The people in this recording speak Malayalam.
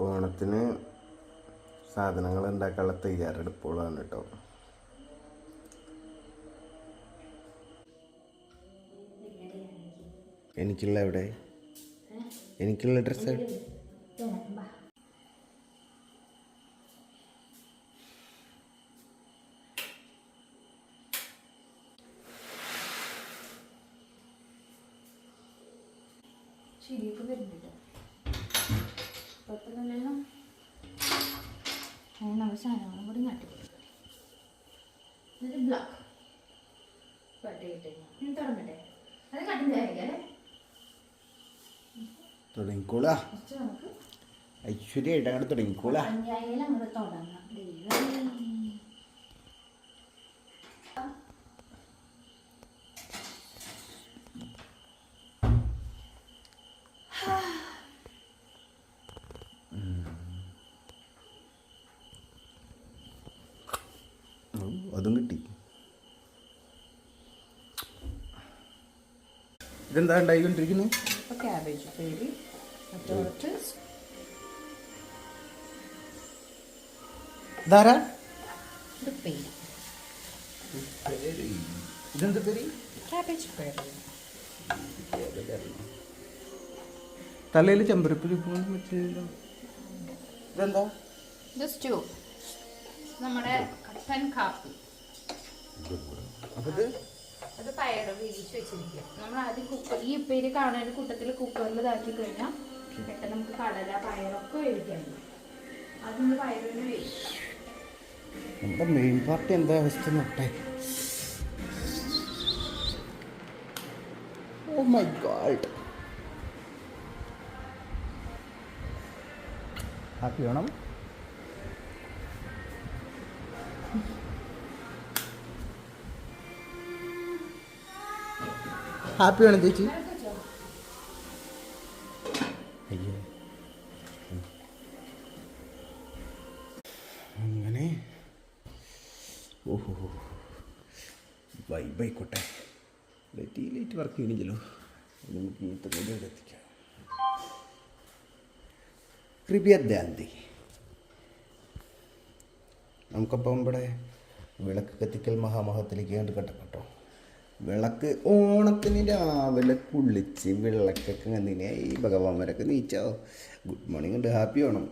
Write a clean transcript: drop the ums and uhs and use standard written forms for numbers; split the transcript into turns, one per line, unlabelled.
ഓണത്തിന് സാധനങ്ങൾ ഉണ്ടാക്കാനുള്ള തയ്യാറെടുപ്പുകളാണ് കേട്ടോ. എനിക്കുള്ള എവിടെ? എനിക്കുള്ള ഡ്രസ്സ്
ശരിയൊക്കെ വരുന്നുണ്ട്. കുഴപ്പമില്ലല്ലോ. നമ്മൾ സാധനങ്ങളും കൂടി നട്ടി എന്നിട്ട് ബ്ലോക്ക് തുടങ്ങട്ടെ. അത് കട്ടിഞ്ചായിരിക്കല്ലേ
തുടങ്ങിക്കോളാ. ഐശ്വര്യമായിട്ട് അങ്ങോട്ട് തുടങ്ങിക്കോളാ.
അങ്ങോട്ട് തുടങ്ങാം.
അതും കിട്ടി. ഇതെന്താ ഉണ്ടായിക്കൊണ്ടിരിക്കുന്നത്?
ക്യാബേജ് ഉപ്പേരി,
ധാരാ
ഉപ്പേരി,
ഇതെന്താ പേര്?
ക്യാബേജ് ഉപ്പേരി.
തലയിൽ ചെമ്പരപ്പിൽ വെച്ചില്ല. ഇതെന്താ?
ഇത് സ്റ്റൂ, നമ്മുടെ കട്ടൻ കാപ്പി. അത് പയറ് വേവിച്ച് വെച്ചിരിക്കുക. നമ്മൾ ആദ്യം ഈ ഉപ്പേരി കാണാൻ കൂട്ടത്തിൽ കുക്കറിൽ ഇതാക്കി കഴിഞ്ഞാൽ പെട്ടെന്ന് നമുക്ക് കടല പയറൊക്കെ വേവിക്കാൻ പറ്റും. അതൊന്ന് പയറിന് വേവിക്കും.
നമ്മുടെ മെയിൻ പാർട്ടി എന്താ അവസ്ഥ നോട്ടെ. Oh my God. ഹാപ്പി വേണം. ഹാപ്പി വേണം ചേച്ചി. അയ്യേ അങ്ങനെ ഓഹോ വൈബായിക്കോട്ടെ. Light work ചെയ്യണില്ലല്ലോ. നമുക്ക് ഈ തൊഴിൽ എത്തിക്കാം. കൃപയാന്തി നമുക്കപ്പം ഇവിടെ വിളക്ക് കത്തിക്കൽ മഹാമഹത്തിലേക്ക് കണ്ട് കേട്ടോ. വിളക്ക് ഓണത്തിന് രാവിലെ കുളിച്ച് വിളക്കൊക്കെ ഇങ്ങനെ ഈ ഭഗവാന്മാരൊക്കെ നീച്ചോ. ഗുഡ് മോർണിംഗ് ഉണ്ട്. ഹാപ്പി ഓണം.